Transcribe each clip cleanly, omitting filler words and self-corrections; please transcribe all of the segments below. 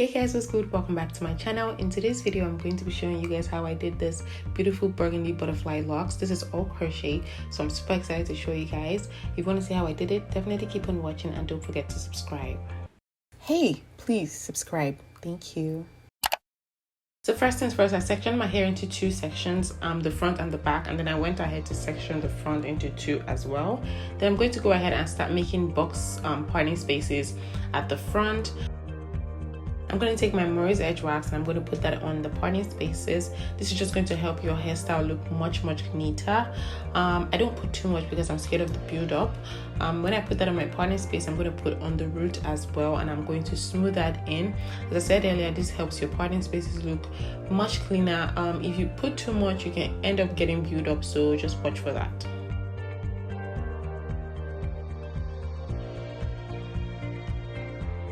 Hey guys, what's good? Welcome back to my channel. In today's video, I'm going to be showing you guys how I did this beautiful burgundy butterfly locks. This is all crochet, so I'm super excited to show you guys. If you want to see how I did it, definitely keep on watching and don't forget to subscribe. Hey, please subscribe. Thank you. So first things first, I sectioned my hair into two sections, the front and the back, and then I went ahead to section the front into two as well. Then I'm going to go ahead and start making box parting spaces at the front. I'm going to take my Murray's Edge wax and I'm going to put that on the parting spaces. This is just going to help your hairstyle look much neater. I don't put too much because I'm scared of the build up. When I put that on my parting space, I'm going to put on the root as well, and I'm going to smooth that in. As I said earlier, this helps your parting spaces look much cleaner. If you put too much, you can end up getting build up, so just watch for that.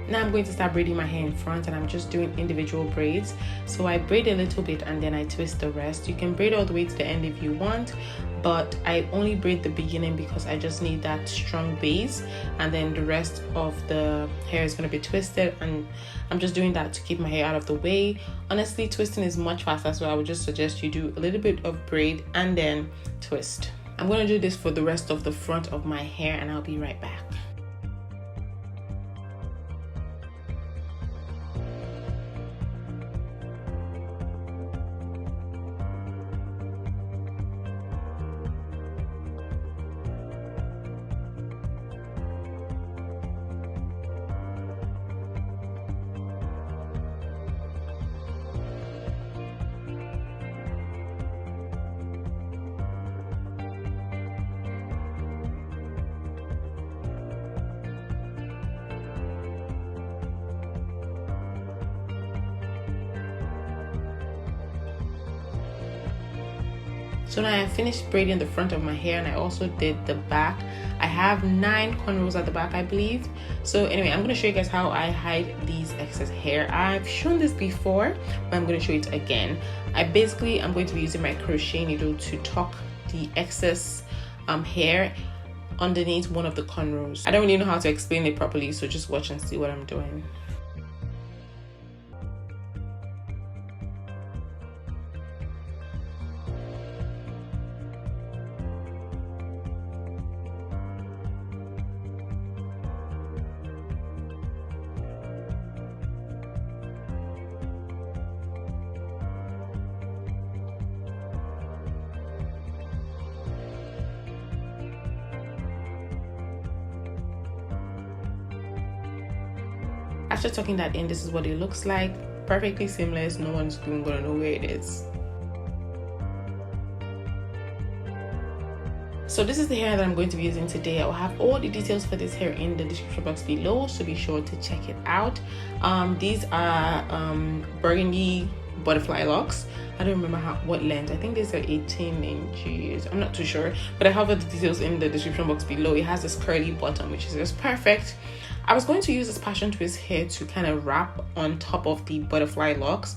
Now I'm going to start braiding my hair in front, and I'm just doing individual braids. So I braid a little bit and then I twist the rest. You can braid all the way to the end if you want, but I only braid the beginning because I just need that strong base, and then the rest of the hair is going to be twisted, and I'm just doing that to keep my hair out of the way. Honestly, twisting is much faster, so I would just suggest you do a little bit of braid and then twist. I'm going to do this for the rest of the front of my hair, and I'll be right back. So now I finished braiding the front of my hair, and I also did the back. I have 9 cornrows at the back, I believe. So anyway, I'm going to show you guys how I hide these excess hair. I've shown this before, but I'm going to show it again. I'm going to be using my crochet needle to tuck the excess hair underneath one of the cornrows. I don't really know how to explain it properly, so just watch and see what I'm doing. After tucking that in, this is what it looks like. Perfectly seamless. No one's even gonna know where it is. So this is the hair that I'm going to be using today. I'll have all the details for this hair in the description box below, so be sure to check it out. These are burgundy butterfly locks. I don't remember what length. I think these are 18 inches. I'm not too sure, but I have all the details in the description box below. It has this curly bottom, which is just perfect. I was going to use this passion twist hair to kind of wrap on top of the butterfly locks,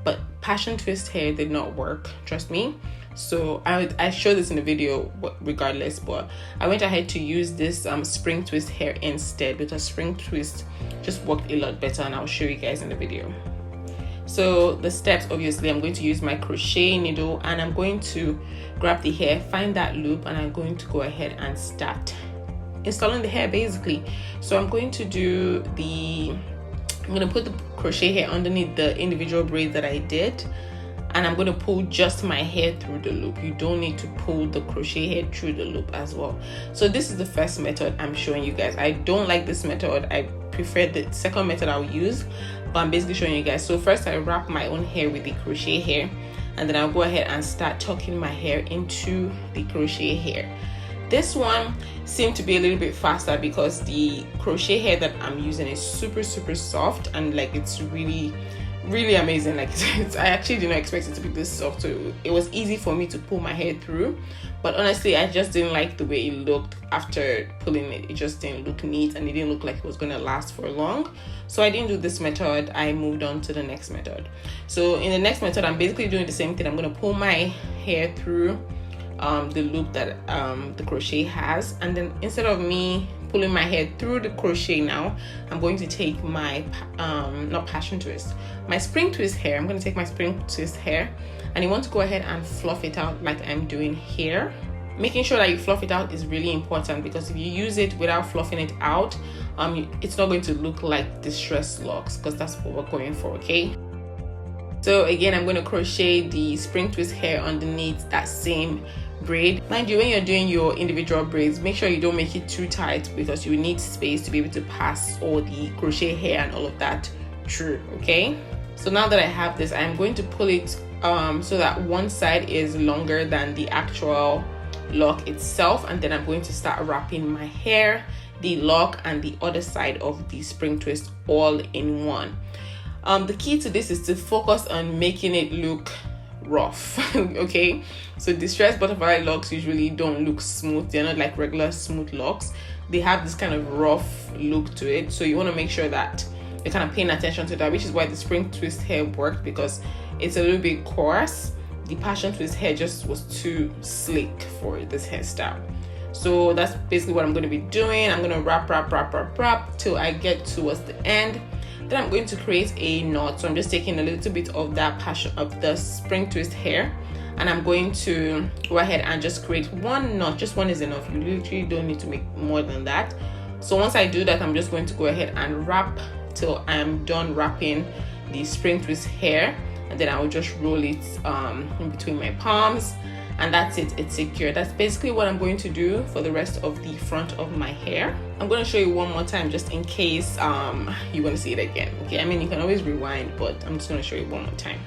but passion twist hair did not work, trust me. So I showed this in the video regardless, but I went ahead to use this spring twist hair instead, because spring twist just worked a lot better, and I'll show you guys in the video. So the steps, obviously, I'm going to use my crochet needle, and I'm going to grab the hair, find that loop, and I'm going to go ahead and start installing the hair basically. So I'm going to put the crochet hair underneath the individual braids that I did, and I'm going to pull just my hair through the loop. You don't need to pull the crochet hair through the loop as well. So this is the first method I'm showing you guys. I don't like this method. I prefer the second method I'll use, but I'm basically showing you guys. So first I wrap my own hair with the crochet hair, and then I'll go ahead and start tucking my hair into the crochet hair. This one seemed to be a little bit faster because the crochet hair that I'm using is super soft, and like it's really amazing. Like I actually did not expect it to be this soft, so it was easy for me to pull my hair through. But honestly, I just didn't like the way it looked after pulling it. It just didn't look neat, and it didn't look like it was gonna last for long. So I didn't do this method. I moved on to the next method. So in the next method, I'm basically doing the same thing. I'm gonna pull my hair through the loop that the crochet has, and then instead of me pulling my hair through the crochet now, I'm going to take my not passion twist, my spring twist hair. I'm going to take my spring twist hair, and you want to go ahead and fluff it out like I'm doing here. Making sure that you fluff it out is really important, because if you use it without fluffing it out, it's not going to look like distressed locks, because that's what we're going for. Okay, so again, I'm going to crochet the spring twist hair underneath that same braid. Mind you, when you're doing your individual braids, make sure you don't make it too tight, because you need space to be able to pass all the crochet hair and all of that through. Okay, so now that I have this, I'm going to pull it so that one side is longer than the actual lock itself, and then I'm going to start wrapping my hair, the lock, and the other side of the spring twist all in one. The key to this is to focus on making it look rough. Okay, so distressed butterfly locks usually don't look smooth. They're not like regular smooth locks. They have this kind of rough look to it, so you want to make sure that you're kind of paying attention to that, which is why the spring twist hair worked, because it's a little bit coarse. The passion twist hair just was too slick for this hairstyle. So that's basically what I'm going to be doing. I'm going to wrap till I get towards the end. Then I'm going to create a knot. So I'm just taking a little bit of that passion of the spring twist hair, and I'm going to go ahead and just create one knot. Just one is enough. You literally don't need to make more than that. So once I do that, I'm just going to go ahead and wrap till I'm done wrapping the spring twist hair, and then I will just roll it in between my palms, and that's it. It's secure. That's basically what I'm going to do for the rest of the front of my hair. I'm going to show you one more time just in case you want to see it again. Okay, I mean, you can always rewind, but I'm just going to show you one more time.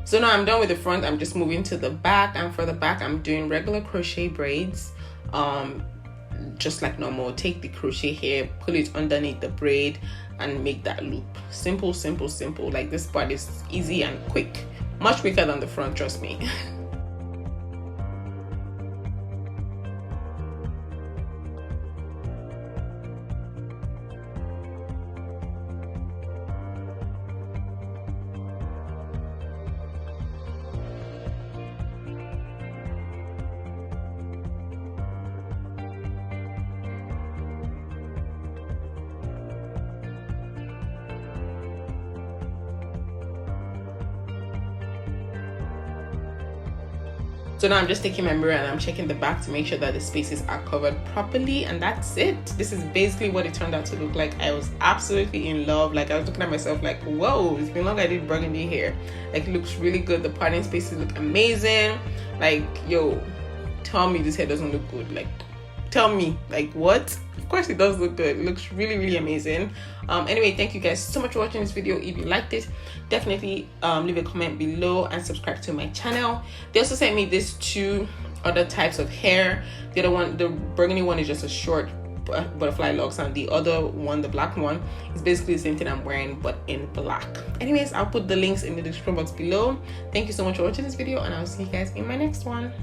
So now I'm done with the front. I'm just moving to the back, and for the back I'm doing regular crochet braids, just like normal. Take the crochet hair, put it underneath the braid, and make that loop. Simple. Like, this part is easy and quick, much quicker than the front, trust me. So now I'm just taking my mirror and I'm checking the back to make sure that the spaces are covered properly, and that's it. This is basically what it turned out to look like. I was absolutely in love. Like, I was looking at myself like, whoa, it's been long I did burgundy hair. Like, it looks really good. The parting spaces look amazing. Like, yo, tell me this hair doesn't look good. Like, tell me, like, what? Of course it does look good. It looks really amazing. Anyway, thank you guys so much for watching this video. If you liked it, definitely leave a comment below and subscribe to my channel. They also sent me these two other types of hair. The other one, the burgundy one, is just a short butterfly locks, and the other one, the black one, is basically the same thing I'm wearing but in black. Anyways, I'll put the links in the description box below. Thank you so much for watching this video, and I'll see you guys in my next one.